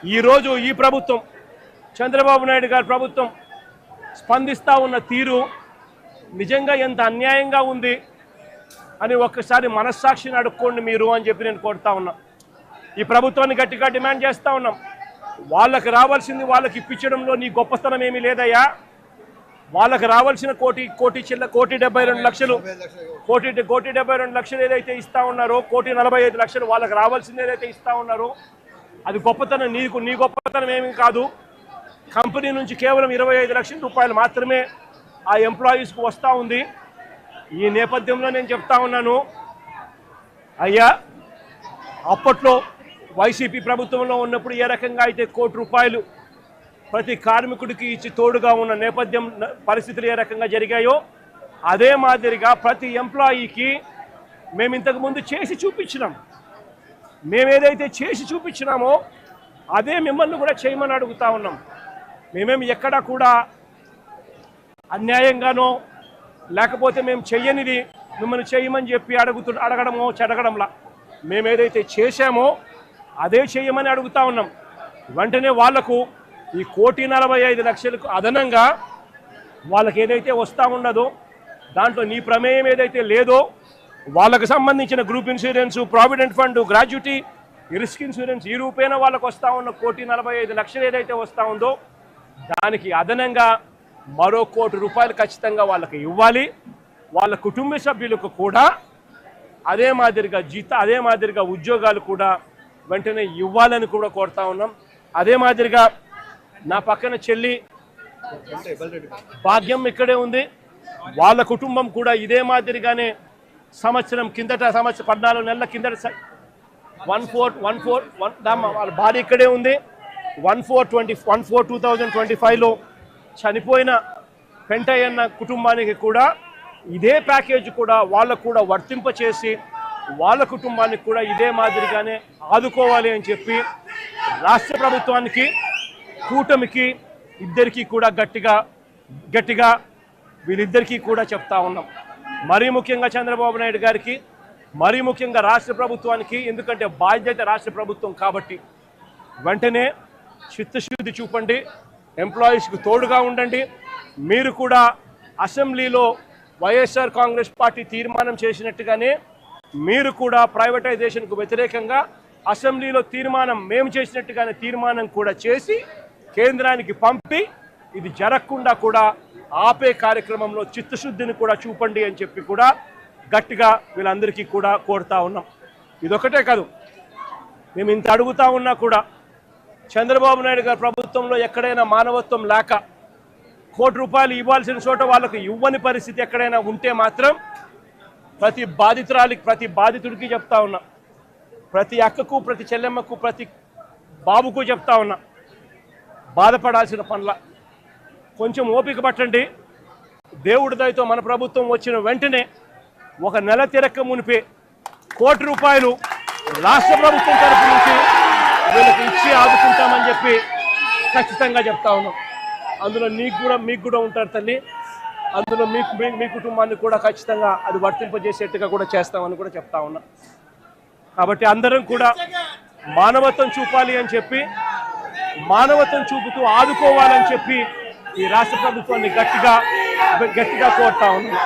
ఈరోజు ఈ ప్రభుత్వం చంద్రబాబు నాయుడు గారి ప్రభుత్వం స్పందిస్తూ ఉన్న తీరు నిజంగా ఎంత అన్యాయంగా ఉంది అని ఒక్కసారి మనస్సాక్షిని అడుక్కోండి మీరు అని చెప్పి నేను కోరుతా ఉన్నా. ఈ ప్రభుత్వాన్ని గట్టిగా డిమాండ్ చేస్తూ ఉన్నాం. వాళ్ళకి రావాల్సింది వాళ్ళకి ఇప్పించడంలో నీ గొప్పతనం ఏమీ లేదయ్యా. వాళ్ళకి రావాల్సిన కోటి 72 లక్షలు ఏదైతే ఇస్తా ఉన్నారో, 1,45,00,000 వాళ్ళకి రావాల్సింది ఏదైతే ఇస్తా ఉన్నారో అది గొప్పతనం. నీ గొప్పతనం ఏమీ కాదు. కంపెనీ నుంచి కేవలం 25 లక్షల రూపాయలు మాత్రమే ఆ ఎంప్లాయీస్కు వస్తూ ఉంది. ఈ నేపథ్యంలో నేను చెప్తా ఉన్నాను, అయ్యా అప్పట్లో వైసీపీ ప్రభుత్వంలో ఉన్నప్పుడు ఏ రకంగా అయితే ₹1,00,00,000 ప్రతి కార్మికుడికి ఇచ్చి తోడుగా ఉన్న నేపథ్యం పరిస్థితులు ఏ రకంగా జరిగాయో అదే మాదిరిగా ప్రతి ఎంప్లాయీకి మేము ఇంతకుముందు చేసి చూపించినాం. మేమేదైతే చేసి చూపించినామో అదే మిమ్మల్ని కూడా చేయమని అడుగుతా ఉన్నాం. మేమేమి ఎక్కడా కూడా అన్యాయంగానో లేకపోతే మేము చెయ్యనిది మిమ్మల్ని చేయమని చెప్పి అడగడంలా మేమేదైతే చేశామో అదే చేయమని అడుగుతా ఉన్నాం. వెంటనే వాళ్లకు ఈ 1,45,00,000 అదనంగా వాళ్ళకి ఏదైతే వస్తూ ఉన్నదో దాంట్లో నీ ప్రమేయం ఏదైతే లేదో వాళ్ళకు సంబంధించిన group insurance, provident fund, gratuity, risk insurance ఈ రూపేణ వాళ్ళకు వస్తూ ఉన్న 1,45,00,000 ఏదైతే వస్తూ ఉందో దానికి అదనంగా మరో ₹1,00,00,000 ఖచ్చితంగా వాళ్ళకి ఇవ్వాలి. వాళ్ళ కుటుంబ సభ్యులకు కూడా అదే మాదిరిగా ఉద్యోగాలు కూడా వెంటనే ఇవ్వాలని కూడా కోరుతా ఉన్నాం. అదే మాదిరిగా నా పక్కన చెల్లి భాగ్యం ఇక్కడే ఉంది. వాళ్ళ కుటుంబం కూడా ఇదే మాదిరిగానే సంవత్సరం 14 నెలల కిందట 14 వాళ్ళ భార్య ఇక్కడే ఉంది. 1/4/2025లో చనిపోయిన పెంటయ్యన్న కుటుంబానికి కూడా ఇదే ప్యాకేజ్ కూడా వాళ్ళకు కూడా వర్తింపచేసి వాళ్ళ కుటుంబానికి కూడా ఇదే మాదిరిగానే ఆదుకోవాలి అని చెప్పి రాష్ట్ర ప్రభుత్వానికి, కూటమికి ఇద్దరికీ కూడా గట్టిగా వీళ్ళిద్దరికీ కూడా చెప్తా ఉన్నాం. మరీ ముఖ్యంగా చంద్రబాబు నాయుడు గారికి, మరీ ముఖ్యంగా రాష్ట్ర ప్రభుత్వానికి, ఎందుకంటే బాధ్యత రాష్ట్ర ప్రభుత్వం కాబట్టి వెంటనే చిత్తశుద్ధి చూపండి, ఎంప్లాయీస్కి తోడుగా ఉండండి. మీరు కూడా అసెంబ్లీలో వైఎస్ఆర్ కాంగ్రెస్ పార్టీ తీర్మానం చేసినట్టుగానే మీరు కూడా ప్రైవేటైజేషన్కు వ్యతిరేకంగా అసెంబ్లీలో మేము చేసినట్టుగానే తీర్మానం కూడా చేసి కేంద్రానికి పంపి ఇది జరగకుండా కూడా ఆపే కార్యక్రమంలో చిత్తశుద్ధిని కూడా చూపండి అని చెప్పి కూడా గట్టిగా వీళ్ళందరికీ కూడా కోరుతా ఉన్నాం. ఇదొకటే కాదు, మేము ఇంత అడుగుతా ఉన్నా కూడా చంద్రబాబు నాయుడు గారి ప్రభుత్వంలో ఎక్కడైనా మానవత్వం లేక ₹1,00,00,000 ఇవ్వాల్సిన చోట వాళ్ళకు ఇవ్వని పరిస్థితి ఎక్కడైనా ఉంటే మాత్రం ప్రతి బాధితుడికి చెప్తా ఉన్నా, ప్రతి అక్కకు, ప్రతి చెల్లెమ్మకు, ప్రతి బాబుకు చెప్తా ఉన్నా, బాధపడాల్సిన పనుల కొంచెం ఓపిక పట్టండి. దేవుడి దయతో మన ప్రభుత్వం వచ్చిన వెంటనే ఒక నెల తిరక్క మునిపే ₹1,00,00,000 రాష్ట్ర ప్రభుత్వం తరఫు నుంచి వీళ్ళకి ఇచ్చి ఆదుకుంటామని చెప్పి ఖచ్చితంగా చెప్తా ఉన్నాం. అందులో మీకు కూడా ఉంటారు తల్లి, అందులో మీ కుటుంబాన్ని కూడా ఖచ్చితంగా అది వర్తింపజేసేట్టుగా కూడా చేస్తామని కూడా చెప్తా ఉన్నాం. కాబట్టి అందరం కూడా మానవత్వం చూపాలి అని చెప్పి, మానవత్వం చూపుతూ ఆదుకోవాలని చెప్పి ఈ రాష్ట్ర ప్రభుత్వాన్ని గట్టిగా కోరుతా ఉన్నాం.